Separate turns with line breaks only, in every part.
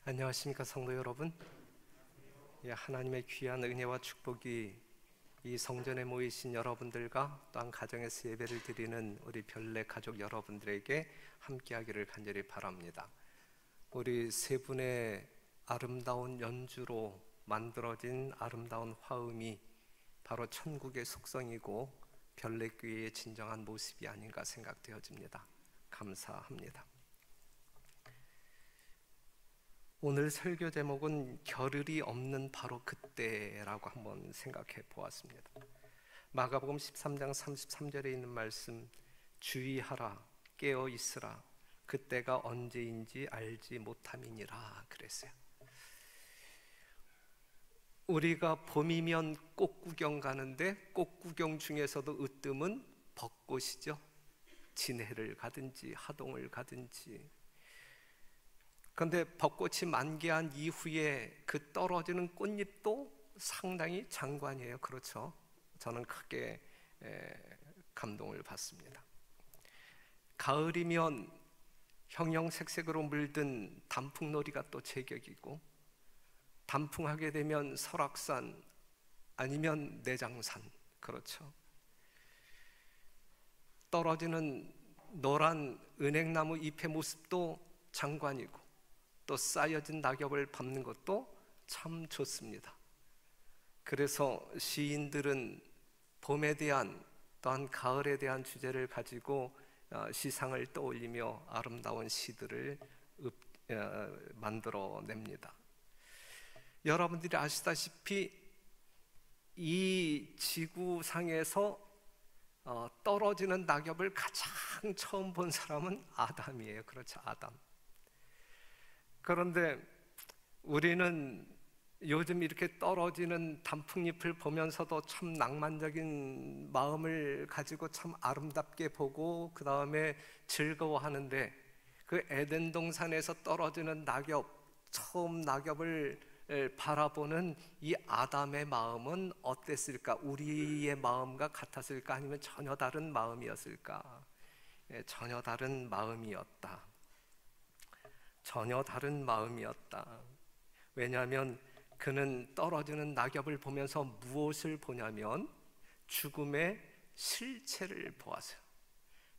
안녕하십니까 성도 여러분. 하나님의 귀한 은혜와 축복이 이 성전에 모이신 여러분들과 또한 가정에서 예배를 드리는 우리 별내 가족 여러분들에게 함께하기를 간절히 바랍니다. 우리 세 분의 아름다운 연주로 만들어진 아름다운 화음이 바로 천국의 속성이고 별내교회의 진정한 모습이 아닌가 생각되어집니다. 감사합니다. 오늘 설교 제목은 겨를이 없는 바로 그때라고 한번 생각해 보았습니다. 마가복음 13장 33절에 있는 말씀, 주의하라, 깨어 있으라, 그때가 언제인지 알지 못함이니라 그랬어요. 우리가 봄이면 꽃 구경 가는데 꽃 구경 중에서도 으뜸은 벚꽃이죠. 진해를 가든지 하동을 가든지. 그런데 벚꽃이 만개한 이후에 그 떨어지는 꽃잎도 상당히 장관이에요. 그렇죠? 저는 크게 감동을 받습니다. 가을이면 형형색색으로 물든 단풍놀이가 또 제격이고, 단풍하게 되면 설악산 아니면 내장산. 그렇죠? 떨어지는 노란 은행나무 잎의 모습도 장관이고, 또 쌓여진 낙엽을 밟는 것도 참 좋습니다. 그래서 시인들은 봄에 대한 또한 가을에 대한 주제를 가지고 시상을 떠올리며 아름다운 시들을 만들어냅니다. 여러분들이 아시다시피 이 지구상에서 떨어지는 낙엽을 가장 처음 본 사람은 아담이에요. 그렇죠? 아담. 그런데 우리는 요즘 이렇게 떨어지는 단풍잎을 보면서도 참 낭만적인 마음을 가지고 참 아름답게 보고 그 다음에 즐거워하는데, 그 에덴 동산에서 떨어지는 낙엽, 처음 낙엽을 바라보는 이 아담의 마음은 어땠을까? 우리의 마음과 같았을까? 아니면 전혀 다른 마음이었을까? 전혀 다른 마음이었다. 전혀 다른 마음이었다. 왜냐하면 그는 떨어지는 낙엽을 보면서 무엇을 보냐면 죽음의 실체를 보았어요.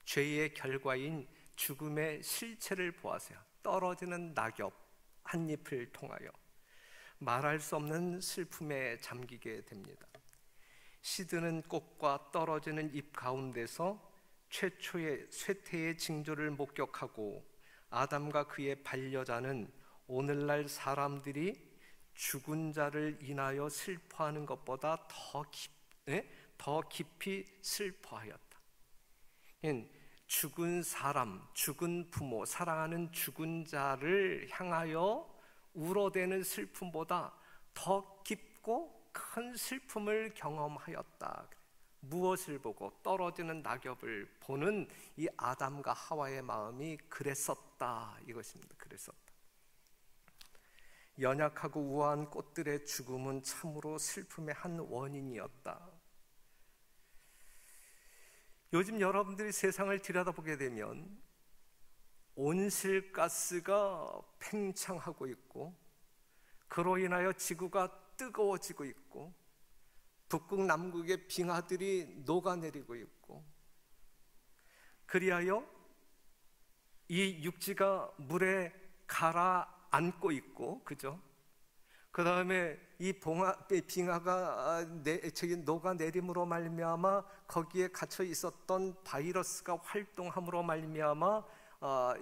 죄의 결과인 죽음의 실체를 보았어요. 떨어지는 낙엽 한 잎을 통하여 말할 수 없는 슬픔에 잠기게 됩니다. 시드는 꽃과 떨어지는 잎 가운데서 최초의 쇠퇴의 징조를 목격하고, 아담과 그의 반려자는 오늘날 사람들이 죽은 자를 인하여 슬퍼하는 것보다 더 깊이 슬퍼하였다. 죽은 사람, 죽은 부모, 사랑하는 죽은 자를 향하여 울어대는 슬픔보다 더 깊고 큰 슬픔을 경험하였다. 무엇을 보고? 떨어지는 낙엽을 보는 이 아담과 하와의 마음이 그랬었다, 이것입니다. 그랬었다. 연약하고 우아한 꽃들의 죽음은 참으로 슬픔의 한 원인이었다. 요즘 여러분들이 세상을 들여다보게 되면 온실가스가 팽창하고 있고, 그로 인하여 지구가 뜨거워지고 있고, 북극 남극의 빙하들이 녹아내리고 있고, 그리하여 이 육지가 물에 가라앉고 있고, 그죠? 그 다음에 이 빙하가 녹아내림으로 말미암아 거기에 갇혀 있었던 바이러스가 활동함으로 말미암아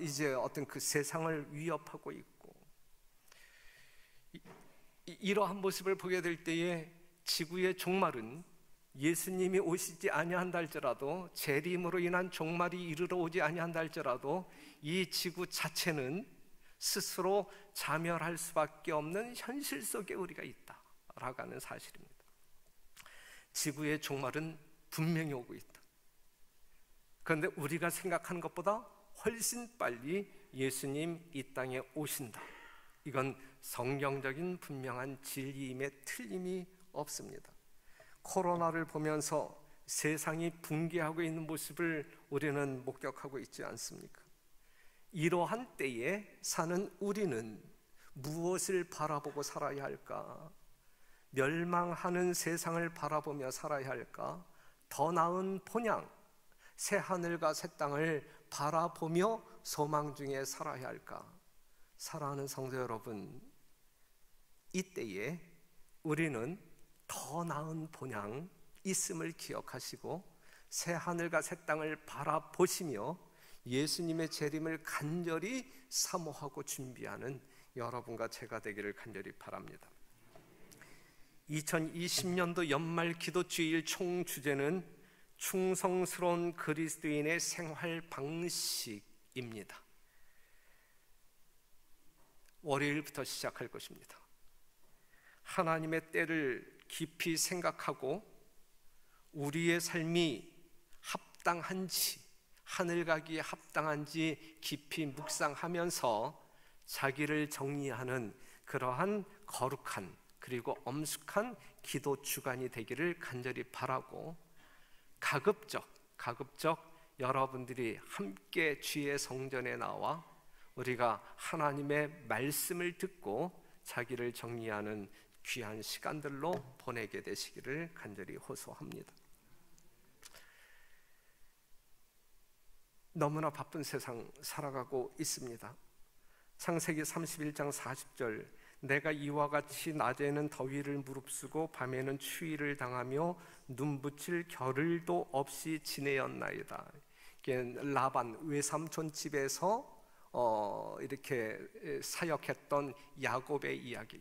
이제 어떤 그 세상을 위협하고 있고, 이러한 모습을 보게 될 때에 지구의 종말은 예수님이 오시지 아니한다 할지라도, 재림으로 인한 종말이 이르러 오지 아니한다 할지라도 이 지구 자체는 스스로 자멸할 수밖에 없는 현실 속에 우리가 있다라고 하는 사실입니다. 지구의 종말은 분명히 오고 있다. 그런데 우리가 생각하는 것보다 훨씬 빨리 예수님 이 땅에 오신다. 이건 성경적인 분명한 진리임에 틀림이 없습니다. 코로나를 보면서 세상이 붕괴하고 있는 모습을 우리는 목격하고 있지 않습니까? 이러한 때에 사는 우리는 무엇을 바라보고 살아야 할까? 멸망하는 세상을 바라보며 살아야 할까? 더 나은 본향, 새 하늘과 새 땅을 바라보며 소망 중에 살아야 할까? 사랑하는 성도 여러분, 이때에 우리는 더 나은 본향 있음을 기억하시고 새 하늘과 새 땅을 바라보시며 예수님의 재림을 간절히 사모하고 준비하는 여러분과 제가 되기를 간절히 바랍니다. 2020년도 연말 기도주일 총 주제는 충성스러운 그리스도인의 생활 방식입니다. 월요일부터 시작할 것입니다. 하나님의 때를 깊이 생각하고 우리의 삶이 합당한지, 하늘 가기에 합당한지 깊이 묵상하면서 자기를 정리하는 그러한 거룩한 그리고 엄숙한 기도 주간이 되기를 간절히 바라고, 가급적 여러분들이 함께 주의 성전에 나와 우리가 하나님의 말씀을 듣고 자기를 정리하는 귀한 시간들로 보내게 되시기를 간절히 호소합니다. 너무나 바쁜 세상 살아가고 있습니다. 창세기 31장 40절, 내가 이와 같이 낮에는 더위를 무릅쓰고 밤에는 추위를 당하며 눈붙일 겨를도 없이 지내었나이다. 이게 라반 외삼촌 집에서 이렇게 사역했던 야곱의 이야기.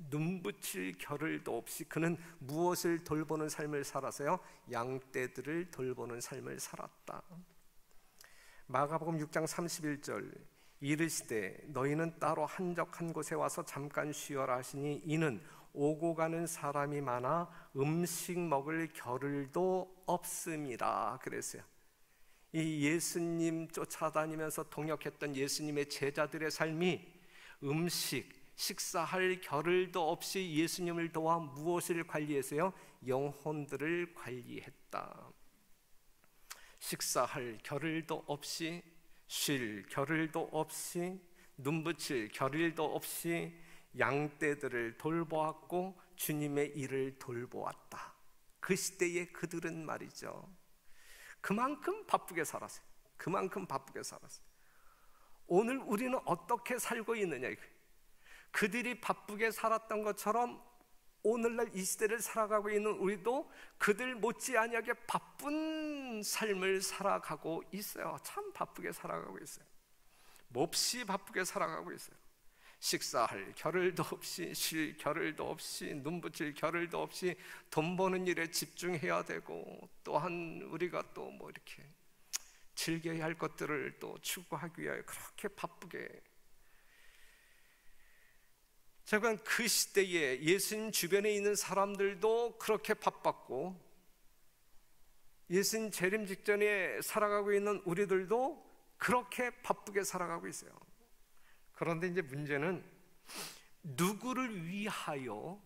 눈붙일 겨를도 없이 그는 무엇을 돌보는 삶을 살아서요? 양떼들을 돌보는 삶을 살았다. 마가복음 6장 31절, 이르시되 너희는 따로 한적한 곳에 와서 잠깐 쉬어라 하시니 이는 오고 가는 사람이 많아 음식 먹을 겨를도 없음이라 그랬어요. 이 예수님 쫓아다니면서 동역했던 예수님의 제자들의 삶이 식사할 겨를도 없이 예수님을 도와 무엇을 관리했어요? 영혼들을 관리했다. 식사할 겨를도 없이, 쉴 겨를도 없이, 눈붙일 겨를도 없이 양떼들을 돌보았고 주님의 일을 돌보았다. 그 시대에 그들은 말이죠, 그만큼 바쁘게 살았어요. 오늘 우리는 어떻게 살고 있느냐, 그들이 바쁘게 살았던 것처럼 오늘날 이 시대를 살아가고 있는 우리도 그들 못지않게 바쁜 삶을 살아가고 있어요. 참 바쁘게 살아가고 있어요. 몹시 바쁘게 살아가고 있어요. 식사할 겨를도 없이, 쉴 겨를도 없이, 눈붙일 겨를도 없이 돈 버는 일에 집중해야 되고, 또한 우리가 또 뭐 이렇게 즐겨야 할 것들을 또 추구하기 위하여 그렇게 바쁘게. 제가 그 시대에 예수님 주변에 있는 사람들도 그렇게 바빴고, 예수님 재림 직전에 살아가고 있는 우리들도 그렇게 바쁘게 살아가고 있어요. 그런데 이제 문제는 누구를 위하여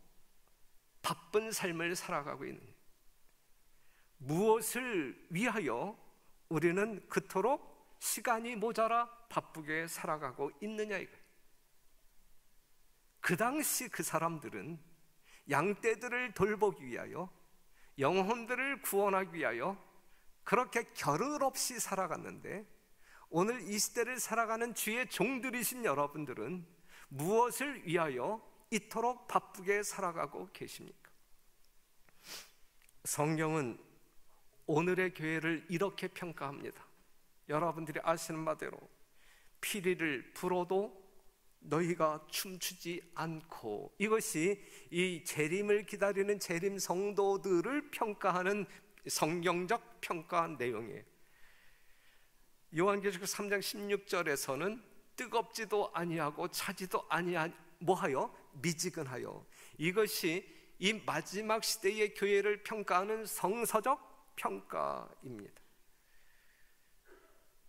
바쁜 삶을 살아가고 있느냐, 무엇을 위하여 우리는 그토록 시간이 모자라 바쁘게 살아가고 있느냐 이거예요. 그 당시 그 사람들은 양떼들을 돌보기 위하여, 영혼들을 구원하기 위하여 그렇게 겨를 없이 살아갔는데, 오늘 이 시대를 살아가는 주의 종들이신 여러분들은 무엇을 위하여 이토록 바쁘게 살아가고 계십니까? 성경은 오늘의 교회를 이렇게 평가합니다. 여러분들이 아시는 바대로 피리를 불어도 너희가 춤추지 않고, 이것이 이 재림을 기다리는 재림 성도들을 평가하는 성경적 평가 내용이에요. 요한계시록 3장 16절에서는 뜨겁지도 아니하고 차지도 아니하여 뭐하여? 미지근하여. 이것이 이 마지막 시대의 교회를 평가하는 성서적 평가입니다.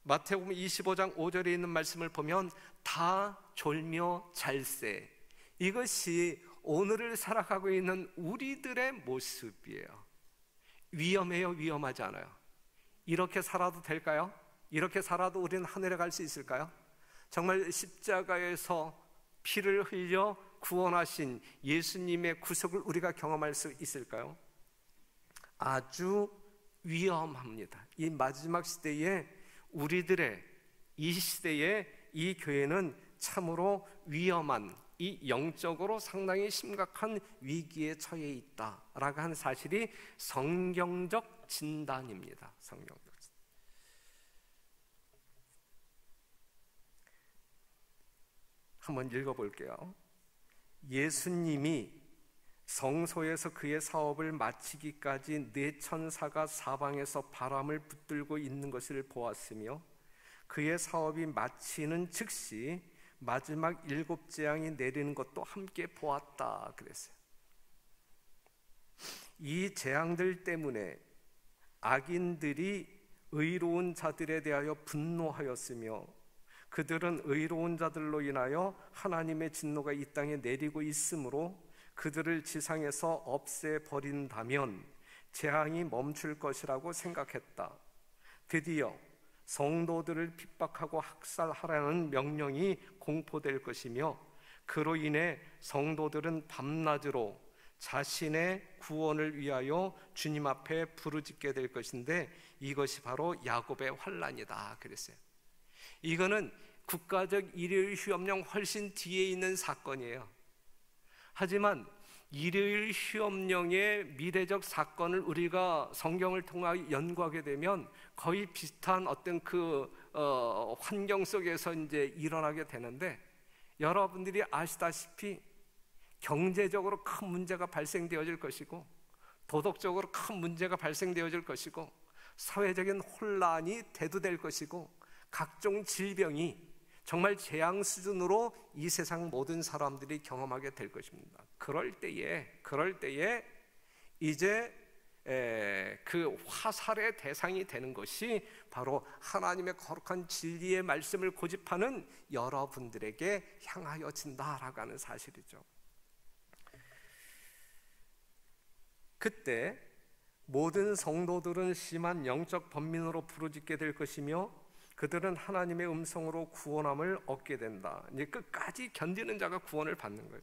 마태복음 25장 5절에 있는 말씀을 보면 다 졸며 잘세, 이것이 오늘을 살아가고 있는 우리들의 모습이에요. 위험해요? 위험하지 않아요? 이렇게 살아도 될까요? 이렇게 살아도 우리는 하늘에 갈 수 있을까요? 정말 십자가에서 피를 흘려 구원하신 예수님의 구속을 우리가 경험할 수 있을까요? 아주 위험합니다. 이 마지막 시대에 우리들의 이 시대에 이 교회는 참으로 위험한, 이 영적으로 상당히 심각한 위기에 처해 있다라고 하는 사실이 성경적 진단입니다. 성경적 진단. 한번 읽어볼게요. 예수님이 성소에서 그의 사업을 마치기까지 네 천사가 사방에서 바람을 붙들고 있는 것을 보았으며 그의 사업이 마치는 즉시 마지막 7 재앙이 내리는 것도 함께 보았다 그랬어요. 이 재앙들 때문에 악인들이 의로운 자들에 대하여 분노하였으며 그들은 의로운 자들로 인하여 하나님의 진노가 이 땅에 내리고 있으므로 그들을 지상에서 없애버린다면 재앙이 멈출 것이라고 생각했다. 드디어 성도들을 핍박하고 학살하라는 명령이 공포될 것이며 그로 인해 성도들은 밤낮으로 자신의 구원을 위하여 주님 앞에 부르짖게 될 것인데 이것이 바로 야곱의 환난이다 그랬어요. 이거는 국가적 일요일 휴업령 훨씬 뒤에 있는 사건이에요. 하지만 일요일 휴업령의 미래적 사건을 우리가 성경을 통해 연구하게 되면 거의 비슷한 어떤 환경 속에서 이제 일어나게 되는데, 여러분들이 아시다시피 경제적으로 큰 문제가 발생되어질 것이고 도덕적으로 큰 문제가 발생되어질 것이고 사회적인 혼란이 대두될 것이고 각종 질병이 정말 재앙 수준으로 이 세상 모든 사람들이 경험하게 될 것입니다. 그럴 때에 이제 그 화살의 대상이 되는 것이 바로 하나님의 거룩한 진리의 말씀을 고집하는 여러분들에게 향하여진다라고 하는 사실이죠. 그때 모든 성도들은 심한 영적 번민으로 부르짖게 될 것이며 그들은 하나님의 음성으로 구원함을 얻게 된다. 이제 끝까지 견디는 자가 구원을 받는 거예요.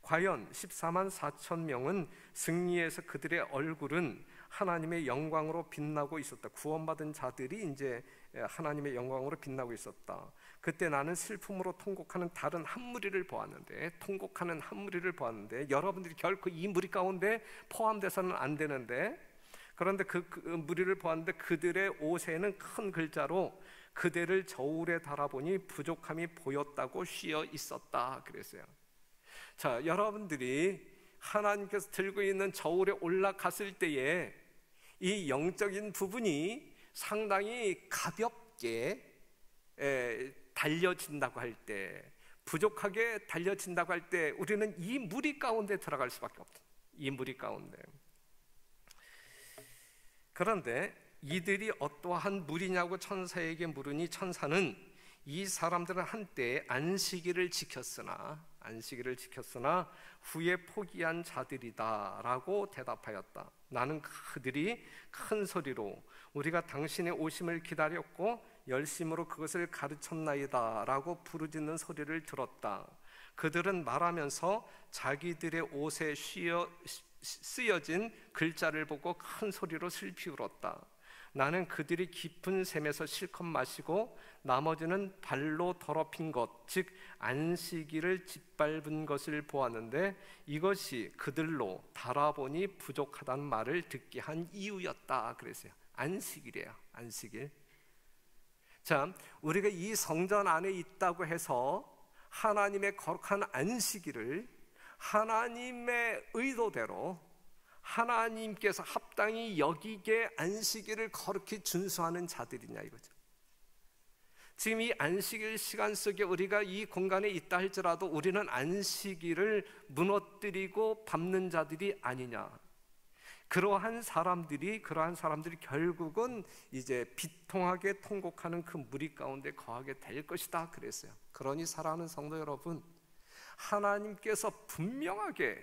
과연 14만 4천 명은 승리해서 그들의 얼굴은 하나님의 영광으로 빛나고 있었다. 구원받은 자들이 이제 하나님의 영광으로 빛나고 있었다. 그때 나는 슬픔으로 통곡하는 다른 한 무리를 보았는데, 여러분들이 결코 이 무리 가운데 포함돼서는 안 되는데, 그런데 그 무리를 보았는데 그들의 옷에는 큰 글자로 그대를 저울에 달아보니 부족함이 보였다고 씌어 있었다 그랬어요. 자, 여러분들이 하나님께서 들고 있는 저울에 올라갔을 때에 이 영적인 부분이 상당히 가볍게 달려진다고 할 때, 부족하게 달려진다고 할 때 우리는 이 무리 가운데 들어갈 수밖에 없다. 이 무리 가운데. 그런데 이들이 어떠한 무리냐고 천사에게 물으니 천사는 이 사람들은 한때 안식일을 지켰으나 후에 포기한 자들이다 라고 대답하였다. 나는 그들이 큰 소리로 우리가 당신의 오심을 기다렸고 열심으로 그것을 가르쳤나이다 라고 부르짖는 소리를 들었다. 그들은 말하면서 자기들의 옷에 쓰여진 글자를 보고 큰 소리로 슬피 울었다. 나는 그들이 깊은 샘에서 실컷 마시고 나머지는 발로 더럽힌 것, 즉 안식일을 짓밟은 것을 보았는데 이것이 그들로 달아보니 부족하다는 말을 듣게 한 이유였다 그랬어요. 안식일이에요. 안식일. 자, 우리가 이 성전 안에 있다고 해서 하나님의 거룩한 안식일을 하나님의 의도대로 하나님께서 합당히 여기게 안식일을 거룩히 준수하는 자들이냐 이거죠. 지금 이 안식일 시간 속에 우리가 이 공간에 있다 할지라도 우리는 안식일을 무너뜨리고 밟는 자들이 아니냐. 그러한 사람들이 결국은 이제 비통하게 통곡하는 그 무리 가운데 거하게 될 것이다 그랬어요. 그러니 사랑하는 성도 여러분, 하나님께서 분명하게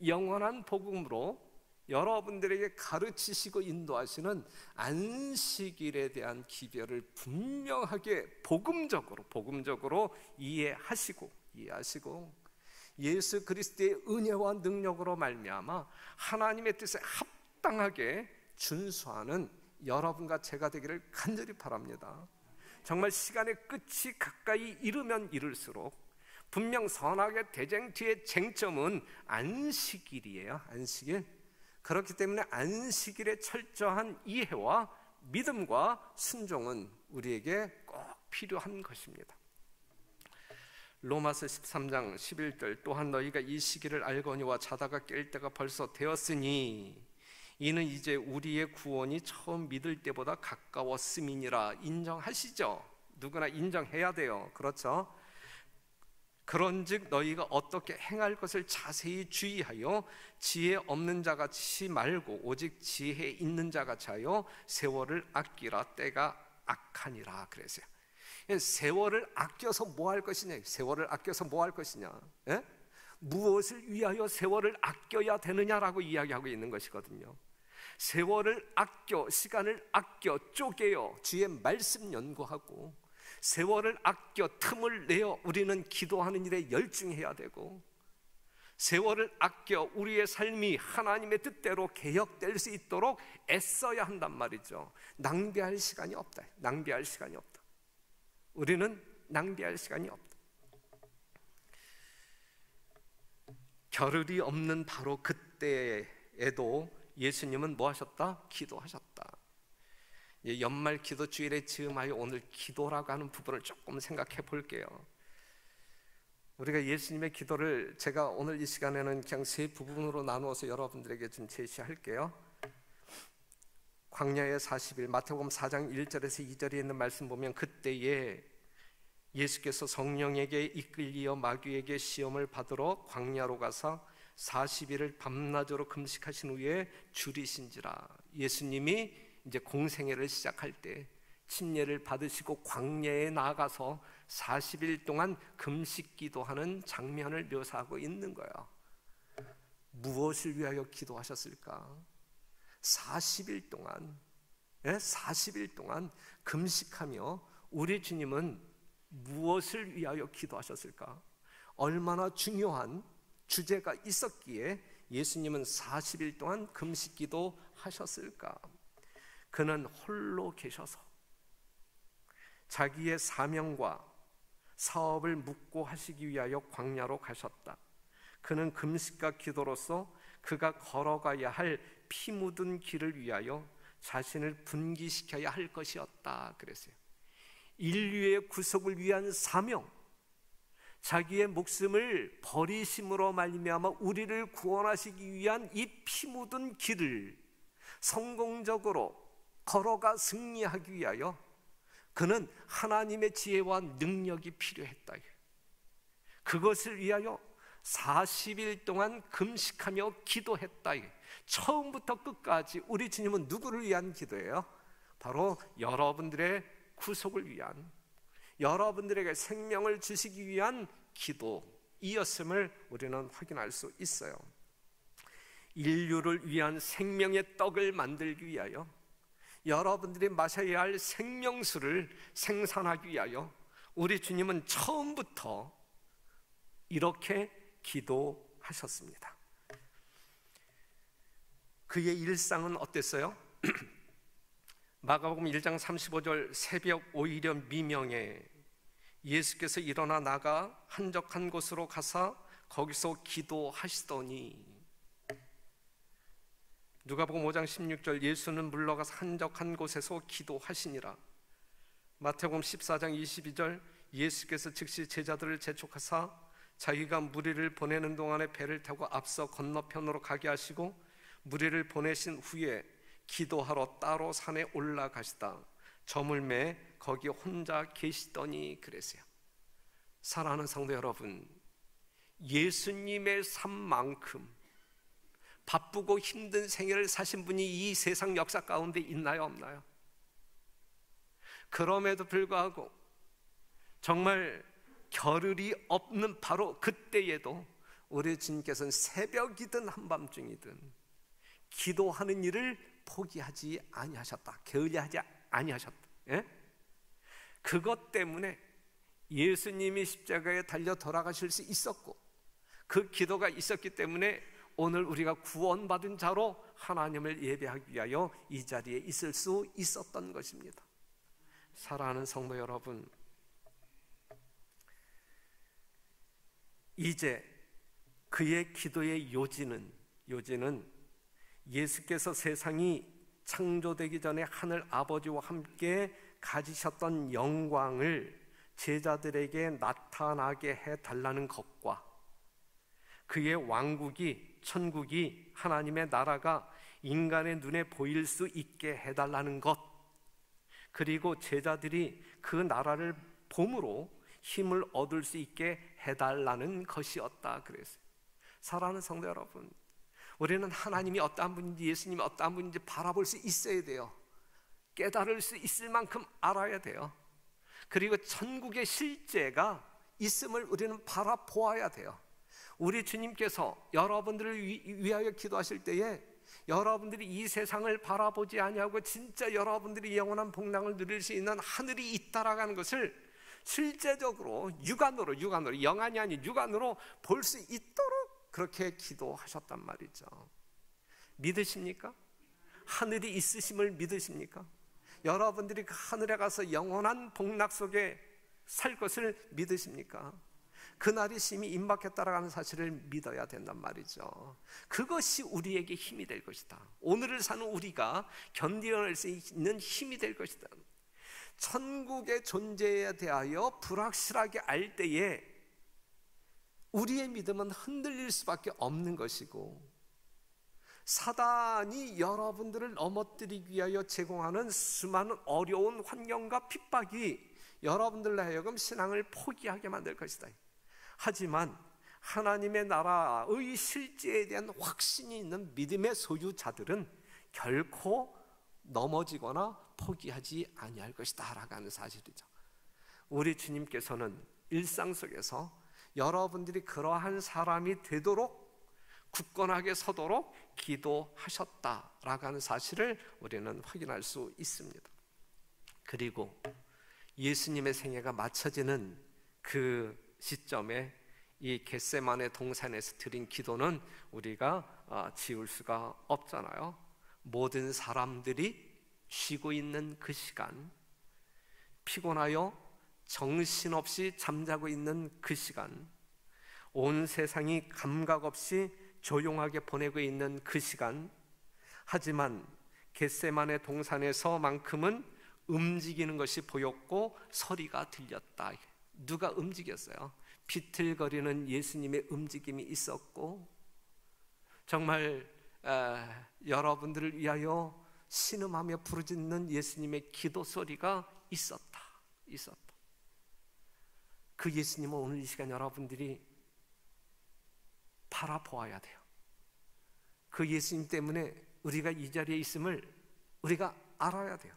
영원한 복음으로 여러분들에게 가르치시고 인도하시는 안식일에 대한 기별을 분명하게 복음적으로 이해하시고 예수 그리스도의 은혜와 능력으로 말미암아 하나님의 뜻에 합당하게 준수하는 여러분과 제가 되기를 간절히 바랍니다. 정말 시간의 끝이 가까이 이르면 이를수록 분명 선악의 대쟁투의 쟁점은 안식일이에요. 안식일. 그렇기 때문에 안식일의 철저한 이해와 믿음과 순종은 우리에게 꼭 필요한 것입니다. 로마서 13장 11절 또한 너희가 이 시기를 알거니와 자다가 깰 때가 벌써 되었으니 이는 이제 우리의 구원이 처음 믿을 때보다 가까웠음이니라. 인정하시죠? 누구나 인정해야 돼요. 그렇죠? 그런즉 너희가 어떻게 행할 것을 자세히 주의하여 지혜 없는 자같이 말고 오직 지혜 있는 자같이 하여 세월을 아끼라. 때가 악하니라. 그랬어요. 세월을 아껴서 뭐 할 것이냐? 세월을 아껴서 뭐 할 것이냐? 예? 무엇을 위하여 세월을 아껴야 되느냐라고 이야기하고 있는 것이거든요. 세월을 아껴, 시간을 아껴 쪼개어 주의 말씀 연구하고, 세월을 아껴 틈을 내어 우리는 기도하는 일에 열중해야 되고, 세월을 아껴 우리의 삶이 하나님의 뜻대로 개혁될 수 있도록 애써야 한단 말이죠. 낭비할 시간이 없다. 낭비할 시간이 없다. 우리는 낭비할 시간이 없다. 겨를이 없는 바로 그때에도 예수님은 뭐 하셨다? 기도하셨다. 연말 기도 주일에 즈음하여 오늘 기도라고 하는 부분을 조금 생각해 볼게요. 우리가 예수님의 기도를 제가 오늘 이 시간에는 그냥 세 부분으로 나누어서 여러분들에게 좀 제시할게요. 광야의 40일, 마태복음 4장 1절에서 2절에 있는 말씀 보면 그때에 예수께서 성령에게 이끌리어 마귀에게 시험을 받으러 광야로 가서 40일을 밤낮으로 금식하신 후에 줄이신지라. 예수님이 이제 공생애를 시작할 때 침례를 받으시고 광야에 나가서 40일 동안 금식 기도하는 장면을 묘사하고 있는 거예요. 무엇을 위하여 기도하셨을까? 40일 동안 40일 동안 금식하며 우리 주님은 무엇을 위하여 기도하셨을까? 얼마나 중요한 주제가 있었기에 예수님은 40일 동안 금식 기도하셨을까? 그는 홀로 계셔서 자기의 사명과 사업을 묵고 하시기 위하여 광야로 가셨다. 그는 금식과 기도로서 그가 걸어가야 할 피 묻은 길을 위하여 자신을 분기시켜야 할 것이었다 그랬어요. 인류의 구속을 위한 사명, 자기의 목숨을 버리심으로 말미암아 우리를 구원하시기 위한 이 피 묻은 길을 성공적으로 걸어가 승리하기 위하여 그는 하나님의 지혜와 능력이 필요했다. 그것을 위하여 40일 동안 금식하며 기도했다. 처음부터 끝까지 우리 주님은 누구를 위한 기도예요? 바로 여러분들의 구속을 위한, 여러분들에게 생명을 주시기 위한 기도이었음을 우리는 확인할 수 있어요. 인류를 위한 생명의 떡을 만들기 위하여, 여러분들이 마셔야 할 생명수를 생산하기 위하여 우리 주님은 처음부터 이렇게 기도하셨습니다. 그의 일상은 어땠어요? 마가복음 1장 35절 새벽 오히려 미명에 예수께서 일어나 나가 한적한 곳으로 가사 거기서 기도하시더니, 누가복음 5장 16절 예수는 물러가서 한적한 곳에서 기도하시니라. 마태복음 14장 22절 예수께서 즉시 제자들을 재촉하사 자기가 무리를 보내는 동안에 배를 타고 앞서 건너편으로 가게 하시고 무리를 보내신 후에 기도하러 따로 산에 올라가시다. 저물매 거기 혼자 계시더니 그랬어요. 사랑하는 성도 여러분, 예수님의 삶만큼 바쁘고 힘든 생애를 사신 분이 이 세상 역사 가운데 있나요, 없나요? 그럼에도 불구하고 정말 겨를이 없는 바로 그때에도 우리 주님께서는 새벽이든 한밤중이든 기도하는 일을 포기하지 아니하셨다. 게을리하지 아니하셨다. 예? 그것 때문에 예수님이 십자가에 달려 돌아가실 수 있었고, 그 기도가 있었기 때문에 오늘 우리가 구원받은 자로 하나님을 예배하기 위하여 이 자리에 있을 수 있었던 것입니다. 사랑하는 성도 여러분, 이제 그의 기도의 요지는 예수께서 세상이 창조되기 전에 하늘 아버지와 함께 가지셨던 영광을 제자들에게 나타나게 해달라는 것과, 그의 왕국이, 천국이, 하나님의 나라가 인간의 눈에 보일 수 있게 해달라는 것, 그리고 제자들이 그 나라를 봄으로 힘을 얻을 수 있게 해달라는 것이었다 그랬어요. 사랑하는 성도 여러분, 우리는 하나님이 어떠한 분인지, 예수님이 어떠한 분인지 바라볼 수 있어야 돼요. 깨달을 수 있을 만큼 알아야 돼요. 그리고 천국의 실제가 있음을 우리는 바라보아야 돼요. 우리 주님께서 여러분들을 위하여 기도하실 때에 여러분들이 이 세상을 바라보지 아니하고 진짜 여러분들이 영원한 복락을 누릴 수 있는 하늘이 있다라는 것을 실제적으로 육안으로, 영안이 아닌 육안으로 볼 수 있도록 그렇게 기도하셨단 말이죠. 믿으십니까? 하늘이 있으심을 믿으십니까? 여러분들이 그 하늘에 가서 영원한 복락 속에 살 것을 믿으십니까? 그날이 심히 임박했다라는 사실을 믿어야 된단 말이죠. 그것이 우리에게 힘이 될 것이다. 오늘을 사는 우리가 견뎌낼 수 있는 힘이 될 것이다. 천국의 존재에 대하여 불확실하게 알 때에 우리의 믿음은 흔들릴 수밖에 없는 것이고, 사단이 여러분들을 넘어뜨리기 위하여 제공하는 수많은 어려운 환경과 핍박이 여러분들로 하여금 신앙을 포기하게 만들 것이다. 하지만 하나님의 나라의 실제에 대한 확신이 있는 믿음의 소유자들은 결코 넘어지거나 포기하지 아니할 것이다 라고 하는 사실이죠. 우리 주님께서는 일상 속에서 여러분들이 그러한 사람이 되도록, 굳건하게 서도록 기도하셨다라고 하는 사실을 우리는 확인할 수 있습니다. 그리고 예수님의 생애가 마쳐지는 그 시점에 이 겟세마네 동산에서 드린 기도는 우리가 지울 수가 없잖아요. 모든 사람들이 쉬고 있는 그 시간, 피곤하여 정신없이 잠자고 있는 그 시간, 온 세상이 감각 없이 조용하게 보내고 있는 그 시간, 하지만 겟세마네 동산에서만큼은 움직이는 것이 보였고 소리가 들렸다. 누가 움직였어요? 비틀거리는 예수님의 움직임이 있었고, 정말 여러분들을 위하여 신음하며 부르짖는 예수님의 기도 소리가 있었다. 그 예수님은 오늘 이 시간 여러분들이 바라보아야 돼요. 그 예수님 때문에 우리가 이 자리에 있음을 우리가 알아야 돼요.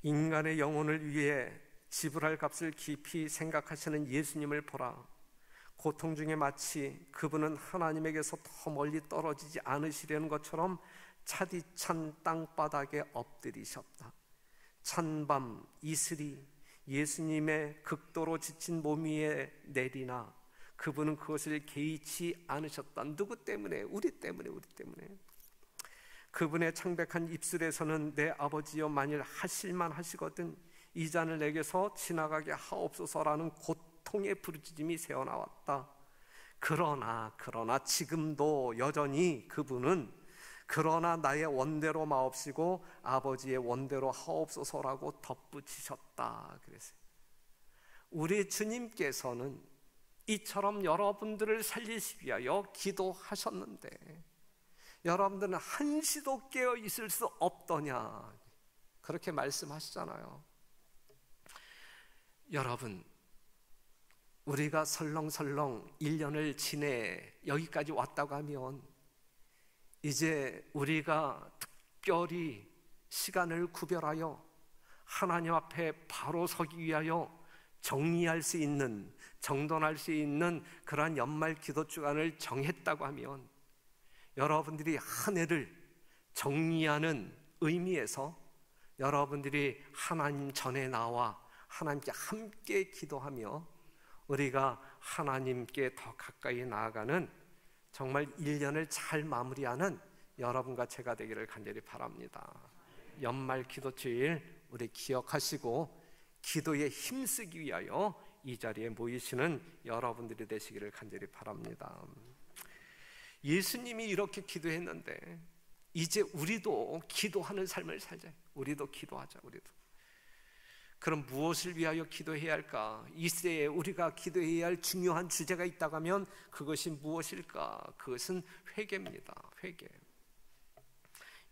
인간의 영혼을 위해 지불할 값을 깊이 생각하시는 예수님을 보라. 고통 중에 마치 그분은 하나님에게서 더 멀리 떨어지지 않으시려는 것처럼 차디찬 땅바닥에 엎드리셨다. 찬밤 이슬이 예수님의 극도로 지친 몸 위에 내리나 그분은 그것을 개의치 않으셨다. 누구 때문에? 우리 때문에. 그분의 창백한 입술에서는 내 아버지여 만일 하실만 하시거든 이 잔을 내게서 지나가게 하옵소서라는 고통의 부르짖음이 새어나왔다. 그러나 지금도 여전히 그분은 그러나 나의 원대로 마옵시고 아버지의 원대로 하옵소서라고 덧붙이셨다 그랬어요. 우리 주님께서는 이처럼 여러분들을 살리시기 위하여 기도하셨는데 여러분들은 한시도 깨어 있을 수 없더냐 그렇게 말씀하시잖아요. 여러분, 우리가 설렁설렁 1년을 지내 여기까지 왔다고 하면 이제 우리가 특별히 시간을 구별하여 하나님 앞에 바로 서기 위하여 정리할 수 있는, 정돈할 수 있는 그러한 연말 기도 주간을 정했다고 하면 여러분들이 한 해를 정리하는 의미에서 여러분들이 하나님 전에 나와 하나님께 함께 기도하며 우리가 하나님께 더 가까이 나아가는 정말 1년을 잘 마무리하는 여러분과 제가 되기를 간절히 바랍니다. 연말 기도주일 우리 기억하시고 기도에 힘쓰기 위하여 이 자리에 모이시는 여러분들이 되시기를 간절히 바랍니다. 예수님이 이렇게 기도했는데 이제 우리도 기도하는 삶을 살자. 우리도 기도하자. 우리도. 그럼 무엇을 위하여 기도해야 할까? 이 시대에 우리가 기도해야 할 중요한 주제가 있다고 하면 그것이 무엇일까? 그것은 회개입니다. 회개.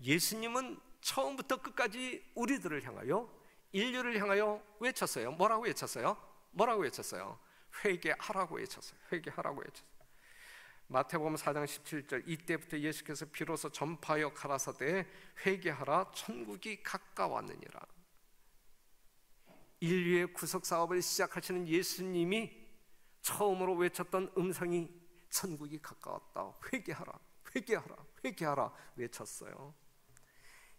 예수님은 처음부터 끝까지 우리들을 향하여, 인류를 향하여 외쳤어요. 뭐라고 외쳤어요? 뭐라고 외쳤어요? 회개하라고 외쳤어요. 회개하라고 외쳤어요. 마태복음 4장 17절, 이때부터 예수께서 비로소 전파하여 가라사대 회개하라, 천국이 가까웠느니라. 인류의 구속 사업을 시작하시는 예수님이 처음으로 외쳤던 음성이 천국이 가까웠다, 회개하라, 회개하라, 회개하라 외쳤어요.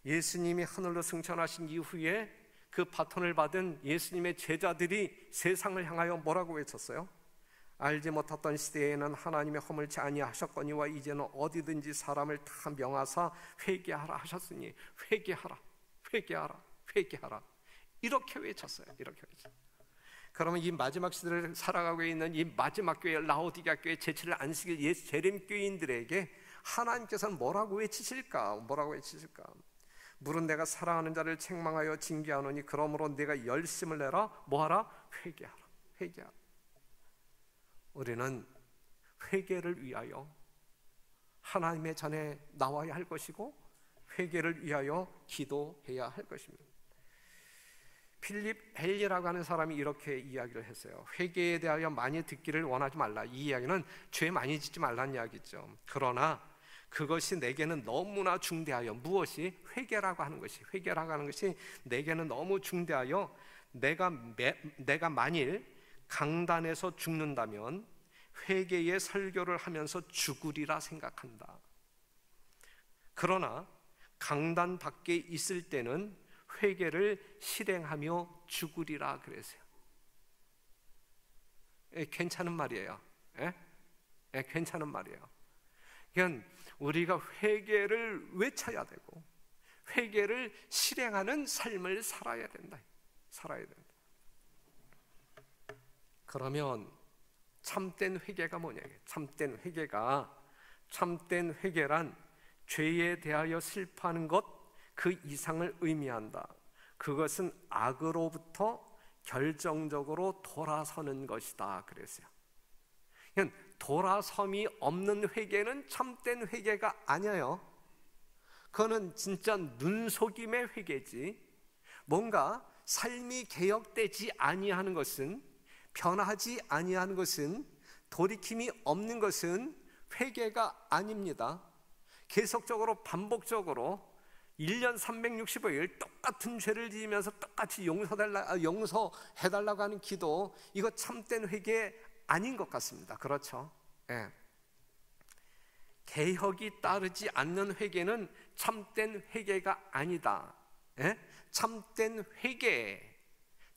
예수님이 하늘로 승천하신 이후에 그 바톤을 받은 예수님의 제자들이 세상을 향하여 뭐라고 외쳤어요? 알지 못했던 시대에는 하나님의 허물치 아니하셨거니와 이제는 어디든지 사람을 다 명하사 회개하라 하셨으니 회개하라, 회개하라, 회개하라, 이렇게 외쳤어요. 이렇게 외쳤어요. 그러면 이 마지막 시대를 살아가고 있는 이 마지막 교회, 라오디게아 교회, 제7일 안식일 예수 재림 교인들에게 하나님께서는 뭐라고 외치실까? 뭐라고 외치실까? 물은 내가 사랑하는 자를 책망하여 징계하노니 그러므로 내가 열심을 내라. 뭐하라? 회개하라, 회개하라. 우리는 회개를 위하여 하나님의 전에 나와야 할 것이고 회개를 위하여 기도해야 할 것입니다. 필립 헬리라고 하는 사람이 이렇게 이야기를 했어요. 회개에 대하여 많이 듣기를 원하지 말라. 이 이야기는 죄 많이 짓지 말라는 이야기죠. 그러나 그것이 내게는 너무나 중대하여, 무엇이? 회개라고 하는 것이, 회개라고 하는 것이 내게는 너무 중대하여 내가 만일 강단에서 죽는다면 회개의 설교를 하면서 죽으리라 생각한다. 그러나 강단 밖에 있을 때는 회개를 실행하며 죽으리라 그랬어요. 괜찮은 말이에요. 괜찮은 말이에요. 그러니까 우리가 회개를 외쳐야 되고 회개를 실행하는 삶을 살아야 된다. 살아야 된다. 그러면 참된 회개가 뭐냐? 참된 회개란 죄에 대하여 슬퍼하는 것 그 이상을 의미한다. 그것은 악으로부터 결정적으로 돌아서는 것이다 그랬어요. 그냥 돌아섬이 없는 회개는 참된 회개가 아니에요. 그거는 진짜 눈속임의 회개지. 뭔가 삶이 개혁되지 아니하는 것은, 변하지 아니하는 것은, 돌이킴이 없는 것은 회개가 아닙니다. 계속적으로 반복적으로 1년 365일 똑같은 죄를 지으면서 똑같이 용서해달라고 하는 기도, 이거 참된 회개 아닌 것 같습니다. 그렇죠? 예. 개혁이 따르지 않는 회개는 참된 회개가 아니다. 예? 참된 회개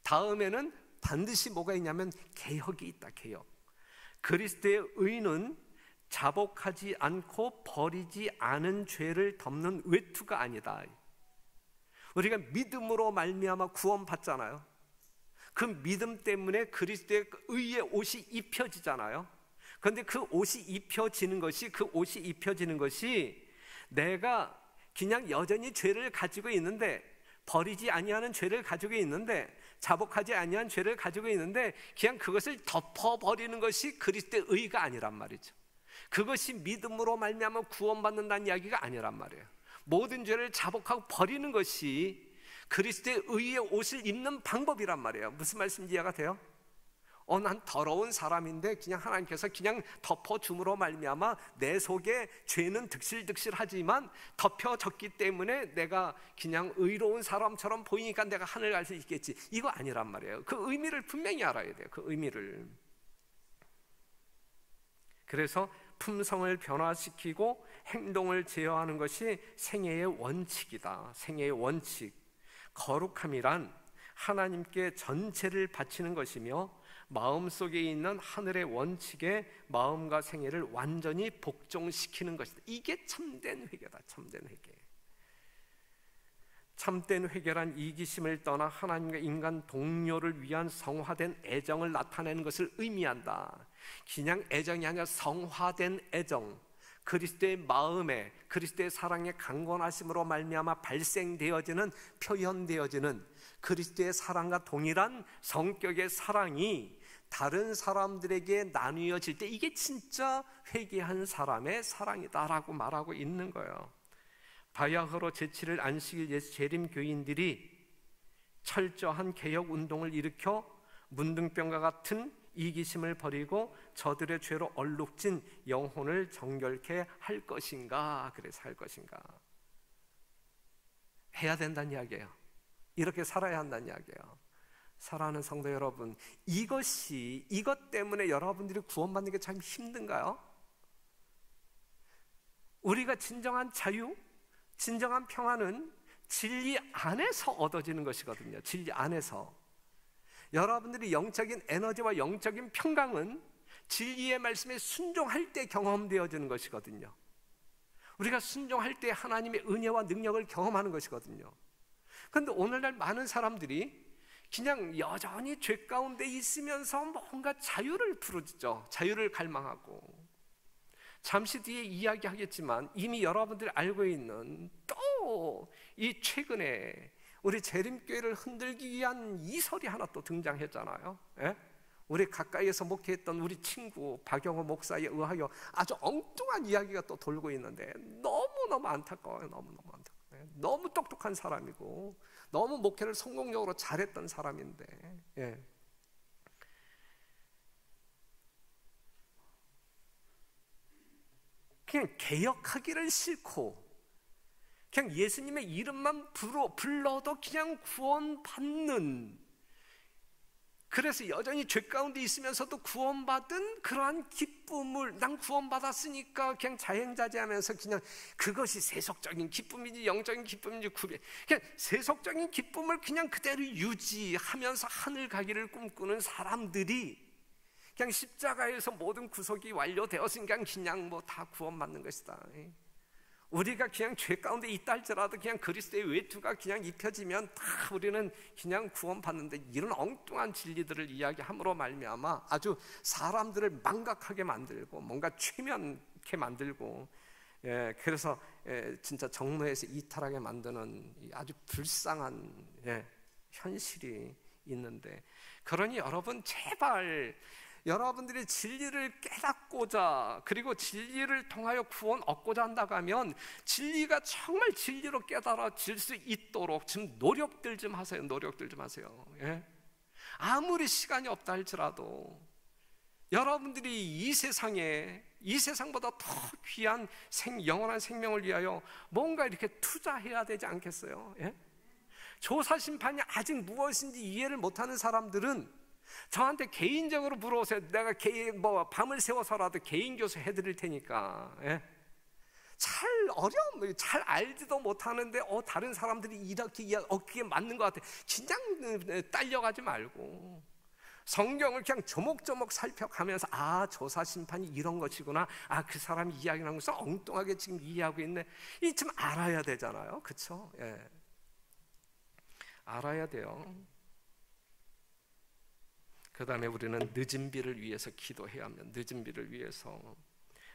다음에는 반드시 뭐가 있냐면 개혁이 있다. 개혁. 그리스도의 의는 자복하지 않고 버리지 않은 죄를 덮는 외투가 아니다. 우리가 믿음으로 말미암아 구원받잖아요. 그 믿음 때문에 그리스도의 의의 옷이 입혀지잖아요. 그런데 그 옷이 입혀지는 것이 내가 그냥 여전히 죄를 가지고 있는데, 버리지 아니하는 죄를 가지고 있는데, 자복하지 아니한 죄를 가지고 있는데 그냥 그것을 덮어버리는 것이 그리스도의 의가 아니란 말이죠. 그것이 믿음으로 말미암아 구원받는다는 이야기가 아니란 말이에요. 모든 죄를 자복하고 버리는 것이 그리스도의 의의 옷을 입는 방법이란 말이에요. 무슨 말씀인지 이해가 돼요? 난 더러운 사람인데 그냥 하나님께서 그냥 덮어줌으로 말미암아 내 속에 죄는 득실득실하지만 덮여졌기 때문에 내가 그냥 의로운 사람처럼 보이니까 내가 하늘 갈 수 있겠지. 이거 아니란 말이에요. 그 의미를 분명히 알아야 돼요. 그 의미를. 그래서 품성을 변화시키고 행동을 제어하는 것이 생애의 원칙이다. 생애의 원칙. 거룩함이란 하나님께 전체를 바치는 것이며 마음속에 있는 하늘의 원칙에 마음과 생애를 완전히 복종시키는 것이다. 이게 참된 회개다. 참된 회개. 참된 회개란 이기심을 떠나 하나님과 인간 동료를 위한 성화된 애정을 나타내는 것을 의미한다. 그냥 애정이 아니라 성화된 애정, 그리스도의 마음에, 그리스도의 사랑의 강건하심으로 말미암아 발생되어지는, 표현되어지는 그리스도의 사랑과 동일한 성격의 사랑이 다른 사람들에게 나누어질 때 이게 진짜 회개한 사람의 사랑이다라고 말하고 있는 거예요. 바야흐로 제7일 안식일 예수 재림 교인들이 철저한 개혁 운동을 일으켜 문둥병과 같은 이기심을 버리고 저들의 죄로 얼룩진 영혼을 정결케 할 것인가? 그래서 할 것인가? 해야 된다는 이야기예요. 이렇게 살아야 한다는 이야기예요. 사랑하는 성도 여러분, 이것 때문에 여러분들이 구원받는 게 참 힘든가요? 우리가 진정한 자유, 진정한 평안은 진리 안에서 얻어지는 것이거든요. 진리 안에서. 여러분들이 영적인 에너지와 영적인 평강은 진리의 말씀에 순종할 때 경험되어지는 것이거든요. 우리가 순종할 때 하나님의 은혜와 능력을 경험하는 것이거든요. 그런데 오늘날 많은 사람들이 그냥 여전히 죄 가운데 있으면서 뭔가 자유를 부르짖죠. 자유를 갈망하고. 잠시 뒤에 이야기하겠지만 이미 여러분들이 알고 있는 또 이 최근에 우리 재림교회를 흔들기 위한 이설이 하나 또 등장했잖아요. 예? 우리 가까이에서 목회했던 우리 친구 박영호 목사에 의하여 아주 엉뚱한 이야기가 또 돌고 있는데 너무너무 안타까워요. 너무너무 안타까워요. 너무 똑똑한 사람이고 너무 목회를 성공적으로 잘했던 사람인데, 예. 그냥 개혁하기를 싫고 그냥 예수님의 이름만 불러도 그냥 구원받는, 그래서 여전히 죄 가운데 있으면서도 구원받은 그러한 기쁨을, 난 구원받았으니까 그냥 자행자제하면서 그냥 그것이 세속적인 기쁨인지 영적인 기쁨인지 그냥 세속적인 기쁨을 그냥 그대로 유지하면서 하늘 가기를 꿈꾸는 사람들이 그냥 십자가에서 모든 구속이 완료되었으니까 그냥 뭐 다 구원받는 것이다. 우리가 그냥 죄 가운데 있다 할지라도 그냥 그리스도의 외투가 그냥 입혀지면 다 우리는 그냥 구원받는데, 이런 엉뚱한 진리들을 이야기함으로 말미암아 아주 사람들을 망각하게 만들고 뭔가 최면케 만들고, 예, 그래서 진짜 정로에서 이탈하게 만드는 아주 불쌍한 현실이 있는데, 그러니 여러분 제발 여러분들이 진리를 깨닫고자, 그리고 진리를 통하여 구원 얻고자 한다고 하면 진리가 정말 진리로 깨달아질 수 있도록 좀 노력들 좀 하세요. 노력들 좀 하세요. 예? 아무리 시간이 없다 할지라도 여러분들이 이 세상보다 더 귀한 영원한 생명을 위하여 뭔가 이렇게 투자해야 되지 않겠어요? 예? 조사심판이 아직 무엇인지 이해를 못하는 사람들은 저한테 개인적으로 물어보세요. 내가 밤을 새워서라도 개인 교수 해드릴 테니까. 예? 잘 알지도 못하는데 다른 사람들이 이렇게 그게 맞는 것 같아. 그냥 딸려가지 말고 성경을 그냥 조목조목 살펴가면서 조사심판이 이런 것이구나. 그 사람이 이야기하는 것을 엉뚱하게 지금 이해하고 있네. 이 좀 알아야 되잖아요. 그렇죠? 예. 알아야 돼요. 그 다음에 우리는 늦은 비를 위해서 기도해야 합니다. 늦은 비를 위해서.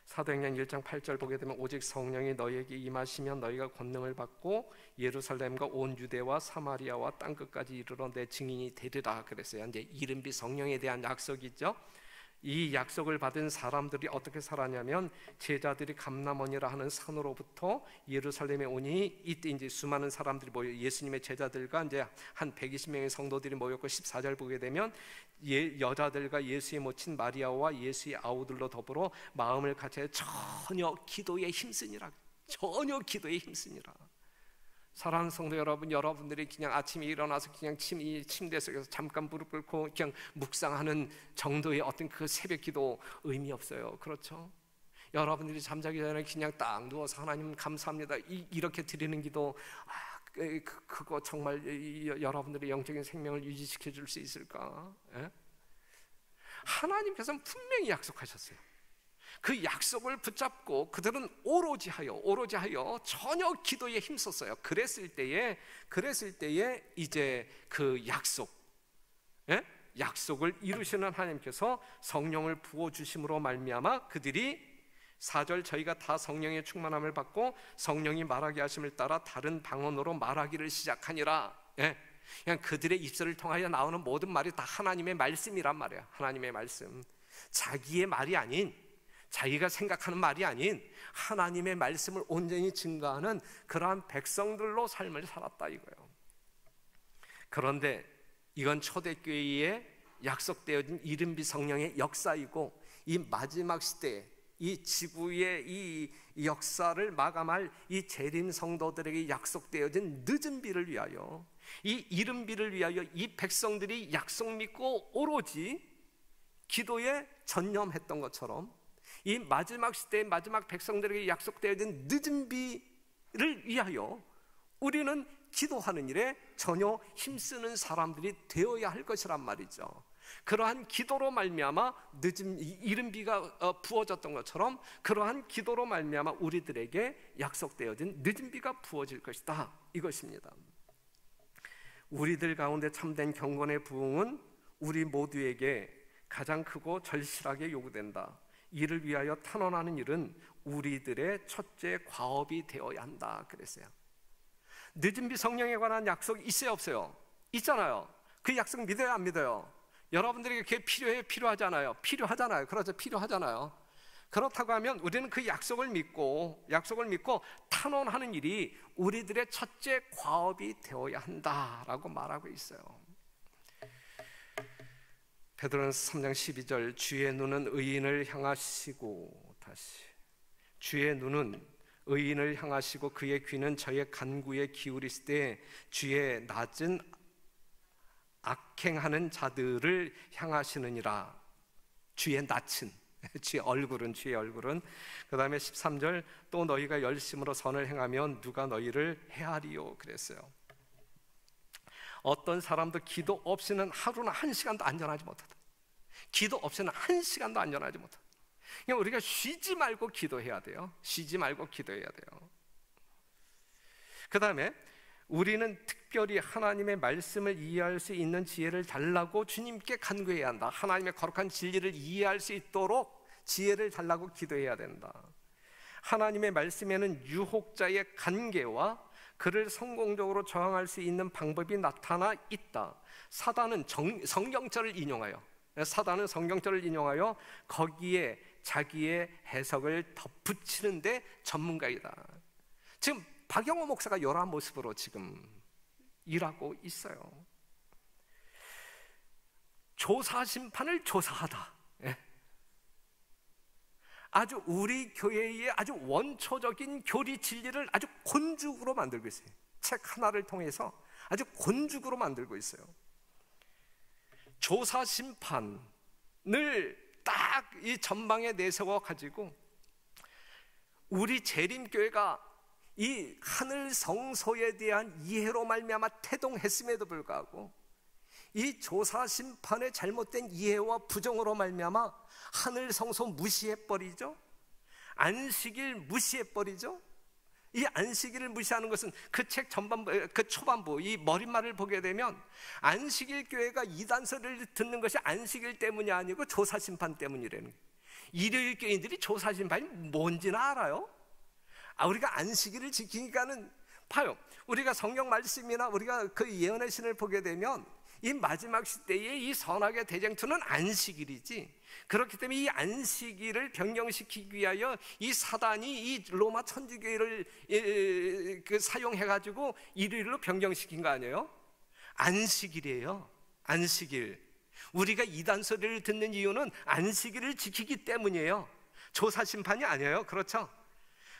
사도행전 1장 8절 보게 되면 오직 성령이 너희에게 임하시면 너희가 권능을 받고 예루살렘과 온 유대와 사마리아와 땅끝까지 이르러 내 증인이 되리라 그랬어요. 이제 이른비 성령에 대한 약속이죠. 이 약속을 받은 사람들이 어떻게 살았냐면 제자들이 감람원이라 하는 산으로부터 예루살렘에 오니 이때 이제 수많은 사람들이 모여 예수님의 제자들과 이제 한 120명의 성도들이 모였고 14절 보게 되면 여자들과 예수의 모친 마리아와 예수의 아우들로 더불어 마음을 같이 전혀 기도에 힘쓰니라. 전혀 기도에 힘쓰니라. 사랑하는 성도 여러분, 여러분들이 그냥 아침에 일어나서 그냥 침대 속에서 잠깐 무릎 꿇고 그냥 묵상하는 정도의 어떤 그 새벽 기도 의미 없어요. 그렇죠? 여러분들이 잠자기 전에 그냥 딱 누워서 하나님 감사합니다 이렇게 드리는 기도, 그거 정말 여러분들의 영적인 생명을 유지시켜 줄 수 있을까? 예? 하나님께서는 분명히 약속하셨어요. 그 약속을 붙잡고 그들은 오로지 하여 전혀 기도에 힘썼어요. 그랬을 때에 이제 그 약속을 이루시는 하나님께서 성령을 부어 주심으로 말미암아 그들이 4절 저희가 다 성령의 충만함을 받고 성령이 말하게 하심을 따라 다른 방언으로 말하기를 시작하니라. 그냥 그들의 입술을 통하여 나오는 모든 말이 다 하나님의 말씀이란 말이에요. 하나님의 말씀, 자기의 말이 아닌, 자기가 생각하는 말이 아닌 하나님의 말씀을 온전히 증거하는 그러한 백성들로 삶을 살았다 이거예요. 그런데 이건 초대교회에 약속되어진 이른비 성령의 역사이고, 이 마지막 시대에 이 지구의 이 역사를 마감할 이 재림 성도들에게 약속되어진 늦은 비를 위하여, 이 이른 비를 위하여 이 백성들이 약속 믿고 오로지 기도에 전념했던 것처럼 이 마지막 시대의 마지막 백성들에게 약속되어진 늦은 비를 위하여 우리는 기도하는 일에 전혀 힘쓰는 사람들이 되어야 할 것이란 말이죠. 그러한 기도로 말미암아 이른 비가 부어졌던 것처럼 그러한 기도로 말미암아 우리들에게 약속되어진 늦은 비가 부어질 것이다 이것입니다. 우리들 가운데 참된 경건의 부흥은 우리 모두에게 가장 크고 절실하게 요구된다. 이를 위하여 탄원하는 일은 우리들의 첫째 과업이 되어야 한다 그랬어요. 늦은 비 성령에 관한 약속 있어요 없어요? 있잖아요. 그 약속 믿어요 안 믿어요? 여러분들에게 그게 필요하잖아요. 그렇죠, 필요하잖아요. 그렇다고 하면 우리는 그 약속을 믿고 탄원하는 일이 우리들의 첫째 과업이 되어야 한다라고 말하고 있어요. 베드로전서 3장 12절 주의 눈은 의인을 향하시고, 주의 눈은 의인을 향하시고 그의 귀는 저의 간구에 기울이실 때 주의 낮은 악행하는 자들을 향하시느니라. 주의 낯은, 주의 얼굴은 그 다음에 13절 또 너희가 열심으로 선을 행하면 누가 너희를 헤아리요 그랬어요. 어떤 사람도 기도 없이는 하루나 한 시간도 안전하지 못하다. 기도 없이는 한 시간도 안전하지 못하다. 그냥 우리가 쉬지 말고 기도해야 돼요. 그 다음에 우리는 특별히 하나님의 말씀을 이해할 수 있는 지혜를 달라고 주님께 간구해야 한다. 하나님의 거룩한 진리를 이해할 수 있도록 지혜를 달라고 기도해야 된다. 하나님의 말씀에는 유혹자의 관계와 그를 성공적으로 저항할 수 있는 방법이 나타나 있다. 사단은 성경절을 인용하여 거기에 자기의 해석을 덧붙이는데 전문가이다. 지금 박영호 목사가 이러한 모습으로 지금 일하고 있어요. 조사 심판을 조사하다. 아주 우리 교회의 아주 원초적인 교리 진리를 아주 곤죽으로 만들고 있어요. 책 하나를 통해서 아주 곤죽으로 만들고 있어요. 조사 심판을 딱 이 전방에 내세워 가지고 우리 재림교회가 이 하늘 성소에 대한 이해로 말미암아 태동했음에도 불구하고 이 조사 심판의 잘못된 이해와 부정으로 말미암아 하늘 성소 무시해버리죠. 안식일 무시해버리죠. 이 안식일을 무시하는 것은 그 책 그 초반부 이 머릿말을 보게 되면 안식일 교회가 이단설을 듣는 것이 안식일 때문이 아니고 조사 심판 때문이라는 거예요. 일요일 교인들이 조사 심판이 뭔지는 알아요? 우리가 안식일을 지키니까는 봐요. 우리가 성경 말씀이나 우리가 그 예언의 신을 보게 되면 이 마지막 시대의 이 선악의 대쟁투는 안식일이지. 그렇기 때문에 이 안식일을 변경시키기 위하여 이 사단이 이 로마 천주교회를 사용해가지고 일요일로 변경시킨 거 아니에요? 안식일이에요. 안식일. 우리가 이단 소리를 듣는 이유는 안식일을 지키기 때문이에요. 조사심판이 아니에요. 그렇죠?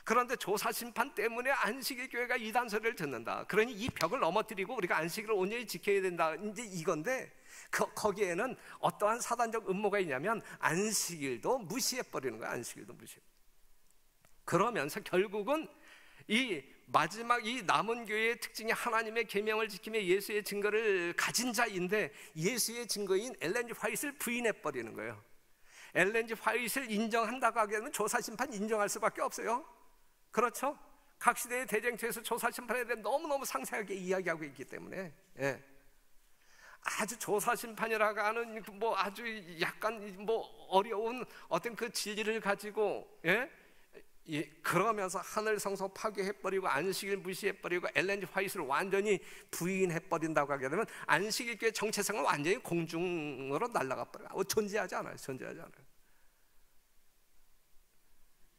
그런데 조사심판 때문에 안식일 교회가 이단 소리를 듣는다. 그러니 이 벽을 넘어뜨리고 우리가 안식일을 온전히 지켜야 된다. 이제 이건데 거기에는 어떠한 사단적 음모가 있냐면 안식일도 무시해버리는 거야. 안식일도 무시해. 그러면서 결국은 이 마지막 이 남은 교회의 특징이 하나님의 계명을 지키며 예수의 증거를 가진 자인데 예수의 증거인 엘렌 G 화이트를 부인해버리는 거예요. 엘렌 G 화이트를 인정한다고 하게 되면 조사심판 인정할 수밖에 없어요. 그렇죠? 각 시대의 대쟁투에서 조사심판에 대해 너무너무 상세하게 이야기하고 있기 때문에 아주 조사심판이라고 하는 뭐 아주 약간 뭐 어려운 어떤 그 진리를 가지고 그러면서 하늘 성소 파괴해버리고 안식일 무시해버리고 엘렌 G 화이트를 완전히 부인해버린다고 하게 되면 안식일 교회 정체성은 완전히 공중으로 날아가 버려요. 존재하지 않아요. 존재하지 않아요.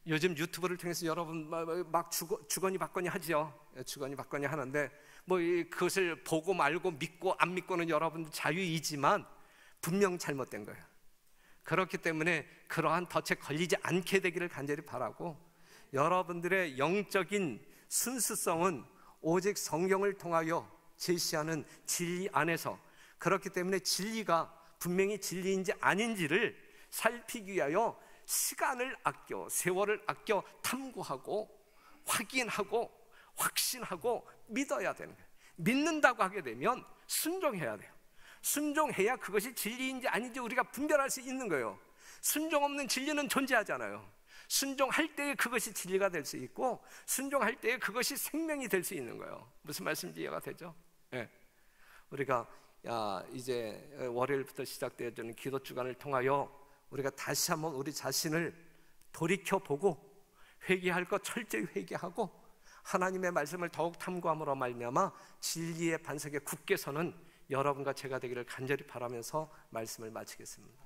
요즘 유튜브를 통해서 여러분 막 주거니 받거니 하죠. 주거니 받거니 하는데 뭐 그것을 보고 말고 믿고 안 믿고는 여러분 자유이지만 분명 잘못된 거예요. 그렇기 때문에 그러한 덫에 걸리지 않게 되기를 간절히 바라고, 여러분들의 영적인 순수성은 오직 성경을 통하여 제시하는 진리 안에서, 그렇기 때문에 진리가 분명히 진리인지 아닌지를 살피기 위하여 시간을 아껴, 세월을 아껴 탐구하고 확인하고 확신하고 믿어야 되는 거예요. 믿는다고 하게 되면 순종해야 돼요. 순종해야 그것이 진리인지 아닌지 우리가 분별할 수 있는 거예요. 순종 없는 진리는 존재하잖아요. 순종할 때에 그것이 진리가 될 수 있고 순종할 때에 그것이 생명이 될 수 있는 거예요. 무슨 말씀인지 이해가 되죠? 네. 우리가 이제 월요일부터 시작되어지는 기도 주간을 통하여 우리가 다시 한번 우리 자신을 돌이켜보고 회개할 것 철저히 회개하고 하나님의 말씀을 더욱 탐구함으로 말미암아 진리의 반석에 굳게 서는 여러분과 제가 되기를 간절히 바라면서 말씀을 마치겠습니다.